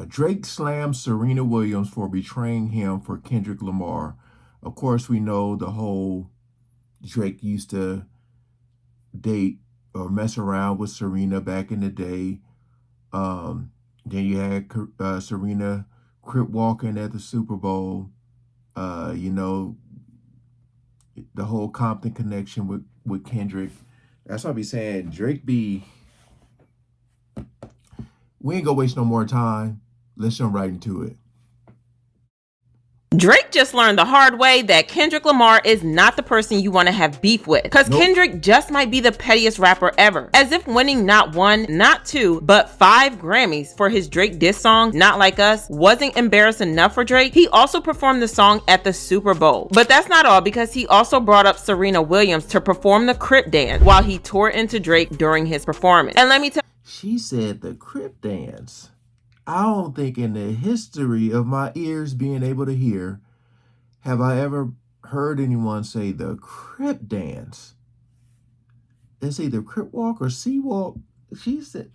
Drake slammed Serena Williams for betraying him for Kendrick Lamar. Of course, we know the whole Drake used to date or mess around with Serena back in the day. Then you had Serena crip walking at the Super Bowl. You know, the whole Compton connection with Kendrick. That's what I be saying. Drake be. We ain't gonna waste no more time. Let's jump right into it. Drake just learned the hard way that Kendrick Lamar is not the person you want to have beef with, because Kendrick just might be the pettiest rapper ever. As if winning not one, not two, but 5 Grammys for his Drake diss song, Not Like Us, wasn't embarrassing enough for Drake. He also performed the song at the Super Bowl. But that's not all, because he also brought up Serena Williams to perform the Crip dance while he tore into Drake during his performance. And let me tell you, she said the Crip dance. I don't think in the history of my ears being able to hear have I ever heard anyone say the Crip dance. It's either Crip walk or sea walk. She said,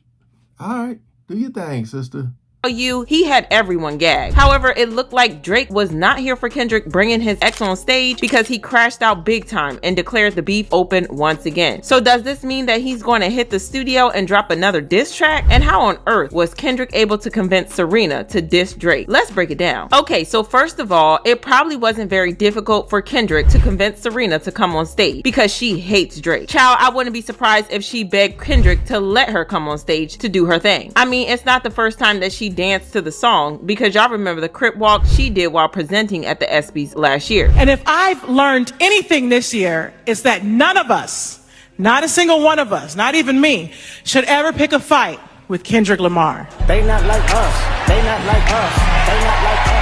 all right, do your thing, sister. He had everyone gagged. However, it looked like Drake was not here for Kendrick bringing his ex on stage, because he crashed out big time and declared the beef open once again. So does this mean that he's going to hit the studio and drop another diss track? And how on earth was Kendrick able to convince Serena to diss Drake? Let's break it down. Okay, so first of all, it probably wasn't very difficult for Kendrick to convince Serena to come on stage, because she hates Drake. Child, I wouldn't be surprised if she begged Kendrick to let her come on stage to do her thing. I mean, it's not the first time that she danced to the song, because y'all remember the Crip walk she did while presenting at the ESPYs last year. And if I've learned anything this year, it's that none of us, not a single one of us, not even me, should ever pick a fight with Kendrick Lamar. They not like us. They not like us. They not like us.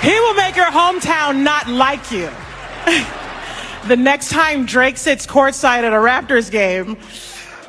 Hey! He will make your hometown not like you. The next time Drake sits courtside at a Raptors game,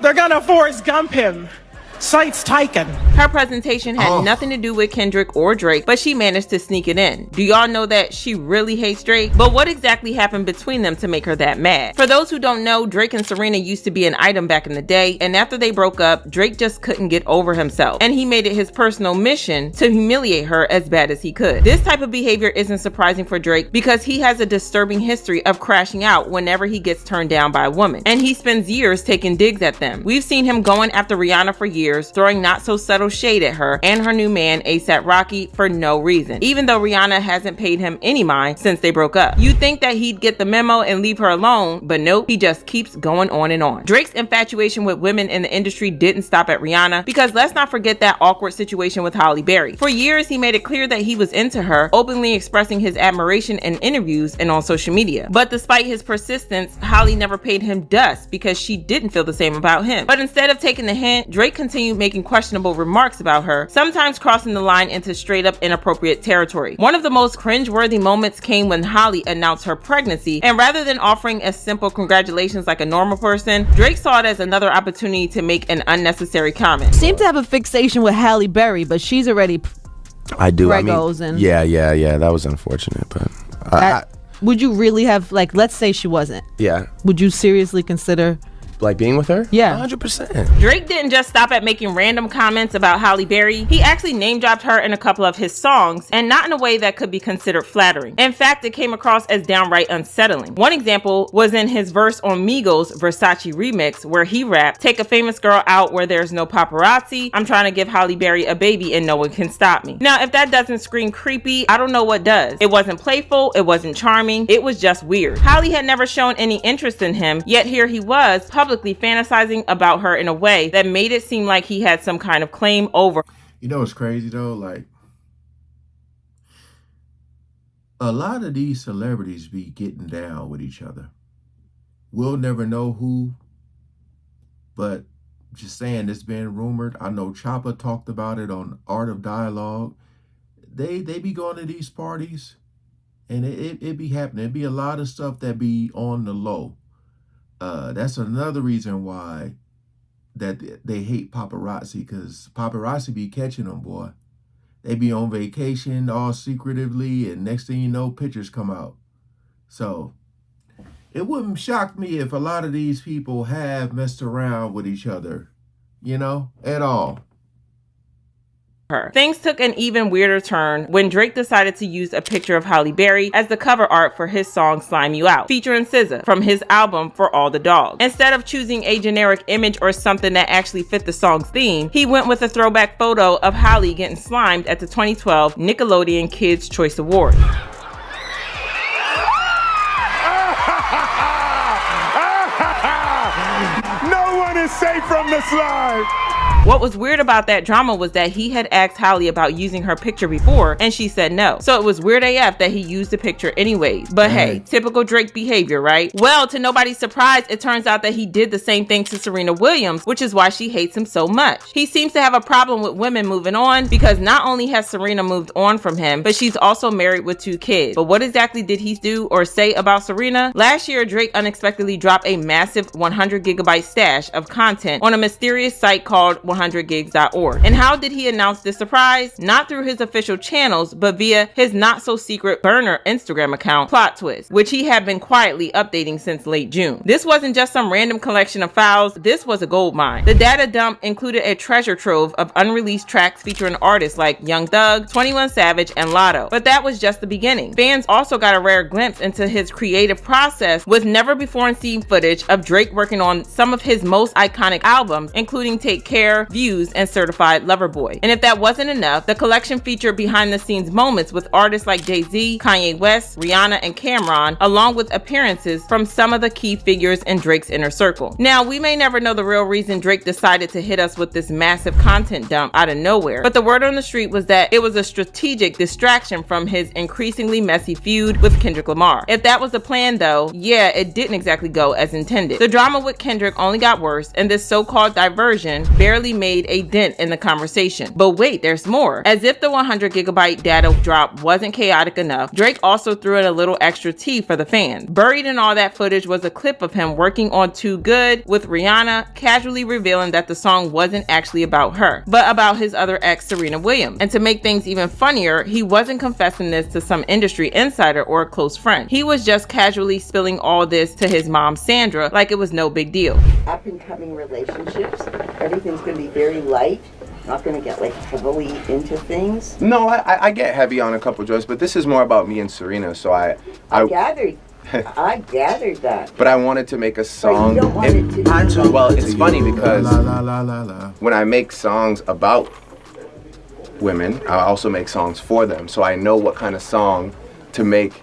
they're gonna Forrest Gump him. Sights taken. Her presentation had nothing to do with Kendrick or Drake, but she managed to sneak it in. Do y'all know that she really hates Drake? But what exactly happened between them to make her that mad? For those who don't know, Drake and Serena used to be an item back in the day, and after they broke up, Drake just couldn't get over himself, and he made it his personal mission to humiliate her as bad as he could. This type of behavior isn't surprising for Drake, because he has a disturbing history of crashing out whenever he gets turned down by a woman, and he spends years taking digs at them. We've seen him going after Rihanna for years, throwing not so subtle shade at her and her new man A$AP Rocky for no reason, even though Rihanna hasn't paid him any mind since they broke up. You'd think that he'd get the memo and leave her alone, but nope, he just keeps going on and on. Drake's infatuation with women in the industry didn't stop at Rihanna, because let's not forget that awkward situation with Halle Berry. For years, he made it clear that he was into her, openly expressing his admiration in interviews and on social media. But despite his persistence, Halle never paid him dust, because she didn't feel the same about him. But instead of taking the hint, Drake continued making questionable remarks about her, sometimes crossing the line into straight up inappropriate territory. One of the most cringe-worthy moments came when Halle announced her pregnancy, and rather than offering a simple congratulations like a normal person, Drake saw it as another opportunity to make an unnecessary comment. Seem to have a fixation with Halle Berry, but she's already I mean, and yeah, that was unfortunate, but would you really have, like, let's say she wasn't, would you seriously consider like being with her? Yeah. 100%. Drake didn't just stop at making random comments about Halle Berry. He actually name dropped her in a couple of his songs, and not in a way that could be considered flattering. In fact, it came across as downright unsettling. One example was in his verse on Migos' Versace remix, where he rapped, "Take a famous girl out where there's no paparazzi. I'm trying to give Halle Berry a baby and no one can stop me." Now, if that doesn't scream creepy, I don't know what does. It wasn't playful, it wasn't charming, it was just weird. Halle had never shown any interest in him, yet here he was, publicly fantasizing about her in a way that made it seem like he had some kind of claim over. You know what's crazy though? Like, a lot of these celebrities be getting down with each other. We'll never know who, but just saying, it's been rumored. I know Choppa talked about it on Art of Dialogue. They be going to these parties, and it be happening. It be a lot of stuff that be on the low. That's another reason why that they hate paparazzi, because paparazzi be catching them, boy. They be on vacation all secretively, and next thing you know, pictures come out. So it wouldn't shock me if a lot of these people have messed around with each other, you know, at all. Things took an even weirder turn when Drake decided to use a picture of Halle Berry as the cover art for his song Slime You Out, featuring SZA from his album For All the Dogs. Instead of choosing a generic image or something that actually fit the song's theme, he went with a throwback photo of Halle getting slimed at the 2012 Nickelodeon Kids' Choice Awards. No one is safe from the slime. What was weird about that drama was that he had asked Halle about using her picture before, and she said no. So it was weird AF that he used the picture anyways. But hey, typical Drake behavior, right? Well, to nobody's surprise, it turns out that he did the same thing to Serena Williams, which is why she hates him so much. He seems to have a problem with women moving on, because not only has Serena moved on from him, but she's also married with 2 kids. But what exactly did he do or say about Serena? Last year, Drake unexpectedly dropped a massive 100 gigabyte stash of content on a mysterious site called 100gigs.org. And how did he announce this surprise? Not through his official channels, but via his not so secret burner Instagram account, Plot Twist, which he had been quietly updating since late June. This wasn't just some random collection of files, this was a gold mine. The data dump included a treasure trove of unreleased tracks featuring artists like Young Thug, 21 Savage, and Lotto. But that was just the beginning. Fans also got a rare glimpse into his creative process with never before seen footage of Drake working on some of his most iconic albums, including Take Care, Views, and Certified Lover Boy. And if that wasn't enough, the collection featured behind the scenes moments with artists like Jay-Z, Kanye West, Rihanna, and Cameron, along with appearances from some of the key figures in Drake's inner circle. Now, we may never know the real reason Drake decided to hit us with this massive content dump out of nowhere, but the word on the street was that it was a strategic distraction from his increasingly messy feud with Kendrick Lamar. If that was the plan though, yeah, it didn't exactly go as intended. The drama with Kendrick only got worse, and this so-called diversion barely made a dent in the conversation. But wait, there's more. As if the 100 gigabyte data drop wasn't chaotic enough, Drake also threw in a little extra tea for the fans. Buried in all that footage was a clip of him working on Too Good with Rihanna, casually revealing that the song wasn't actually about her, but about his other ex, Serena Williams. And to make things even funnier, he wasn't confessing this to some industry insider or a close friend. He was just casually spilling all this to his mom, Sandra, like it was no big deal. Up and coming relationships, everything's going to be very light. Not going to get like heavily into things. No, I get heavy on a couple joints, but this is more about me and Serena, so I gathered. I gathered that. But I wanted to make a song. But you don't want it to be well, it's funny because la. when I make songs about women, I also make songs for them. So I know what kind of song to make.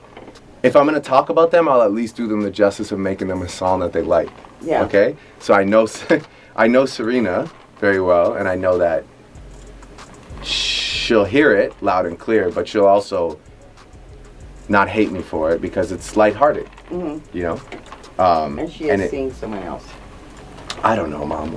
If I'm going to talk about them, I'll at least do them the justice of making them a song that they like. Yeah. Okay? So I know Serena very well, and I know that she'll hear it loud and clear, but she'll also not hate me for it because it's lighthearted. Mm-hmm. You know? And she is seeing someone else. I don't know, Mom.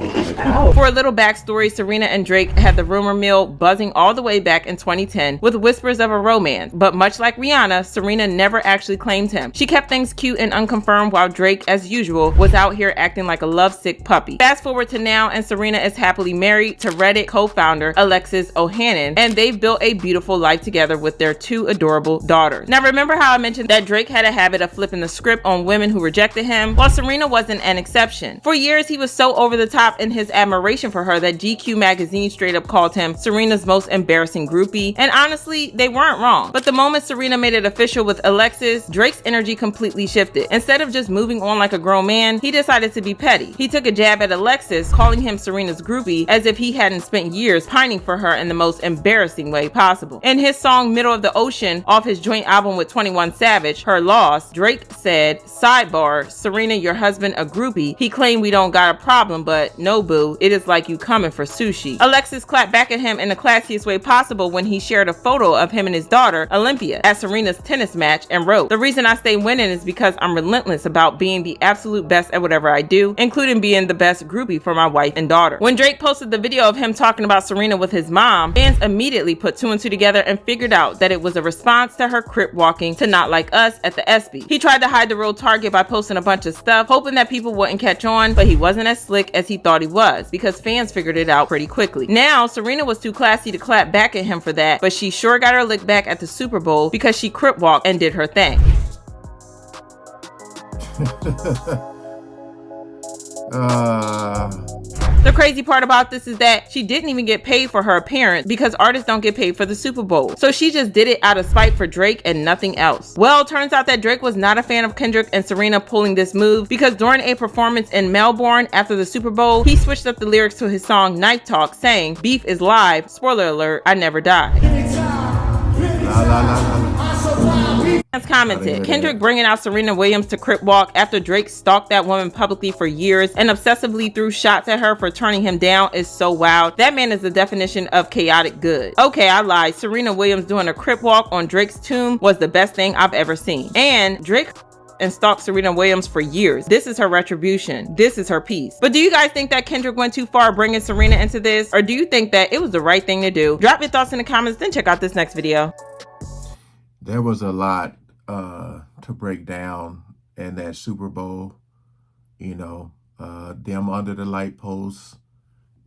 For a little backstory, Serena and Drake had the rumor mill buzzing all the way back in 2010 with whispers of a romance, but much like Rihanna, Serena never actually claimed him. She kept things cute and unconfirmed while Drake, as usual, was out here acting like a lovesick puppy. Fast forward to now, and Serena is happily married to Reddit co-founder Alexis Ohanian, and they've built a beautiful life together with their 2 adorable daughters. Now, remember how I mentioned that Drake had a habit of flipping the script on women who rejected him? Well, Serena wasn't an exception. For years, he was so over the top in his admiration for her that GQ magazine straight up called him Serena's most embarrassing groupie, and honestly, they weren't wrong. But the moment Serena made it official with Alexis, Drake's energy completely shifted. Instead of just moving on like a grown man, he decided to be petty. He took a jab at Alexis, calling him Serena's groupie as if he hadn't spent years pining for her in the most embarrassing way possible. In his song Middle of the Ocean off his joint album with 21 Savage, Her Loss, Drake said, sidebar, Serena, your husband a groupie. He claimed we don't got a problem, but no boo, it is like you coming for sushi. Alexis clapped back at him in the classiest way possible when he shared a photo of him and his daughter, Olympia, at Serena's tennis match and wrote, "The reason I stay winning is because I'm relentless about being the absolute best at whatever I do, including being the best groupie for my wife and daughter." When Drake posted the video of him talking about Serena with his mom, fans immediately put 2 and 2 together and figured out that it was a response to her crip walking to Not Like Us at the ESPY. He tried to hide the real target by posting a bunch of stuff, hoping that people wouldn't catch on, but he wasn't as slick as he thought he was, because fans figured it out pretty quickly. Now, Serena was too classy to clap back at him for that, but she sure got her lick back at the Super Bowl because she crip walked and did her thing. The crazy part about this is that she didn't even get paid for her appearance because artists don't get paid for the Super Bowl. So she just did it out of spite for Drake and nothing else. Well, it turns out that Drake was not a fan of Kendrick and Serena pulling this move because during a performance in Melbourne after the Super Bowl, he switched up the lyrics to his song Knife Talk, saying, "Beef is live, spoiler alert, I never die." Commented, Kendrick bringing out Serena Williams to Crip Walk after Drake stalked that woman publicly for years and obsessively threw shots at her for turning him down is so wild. That man is the definition of chaotic good. Okay, I lied. Serena Williams doing a Crip Walk on Drake's tomb was the best thing I've ever seen. And Drake and stalked Serena Williams for years. This is her retribution. This is her piece. But do you guys think that Kendrick went too far bringing Serena into this? Or do you think that it was the right thing to do? Drop your thoughts in the comments, then check out this next video. There was a lot to break down in that Super Bowl. You know, them under the light posts,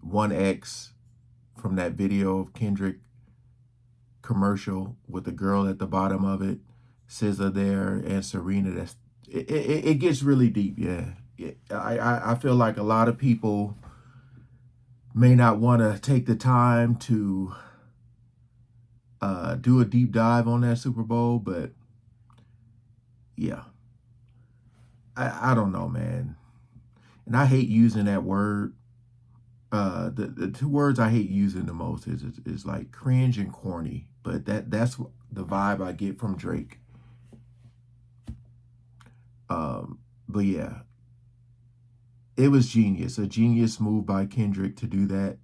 1X from that video of Kendrick commercial with the girl at the bottom of it, SZA there, and Serena. It gets really deep. Yeah, I feel like a lot of people may not want to take the time to do a deep dive on that Super Bowl, but yeah, I don't know, man. And I hate using that word. The two words I hate using the most is like cringe and corny, but that's the vibe I get from Drake. But yeah, it was genius, a genius move by Kendrick to do that.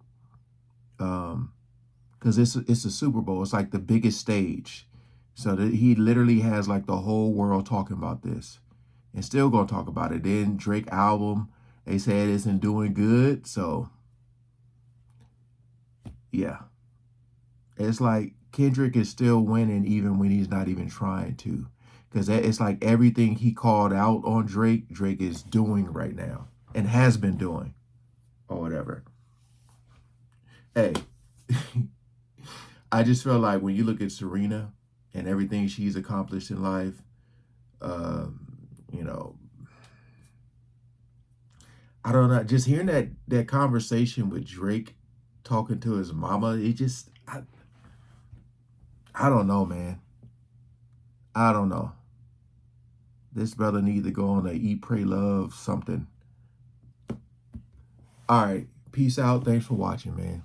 Because it's a Super Bowl. It's like the biggest stage. So that he literally has like the whole world talking about this and still gonna talk about it. Then Drake album, they said isn't doing good. So yeah, it's like Kendrick is still winning even when he's not even trying to. Because it's like everything he called out on Drake is doing right now and has been doing or whatever. Hey, I just feel like when you look at Serena and everything she's accomplished in life, you know, I don't know, just hearing that conversation with Drake talking to his mama, it just, I don't know, man. I don't know. This brother needs to go on a Eat, Pray, Love something. All right. Peace out. Thanks for watching, man.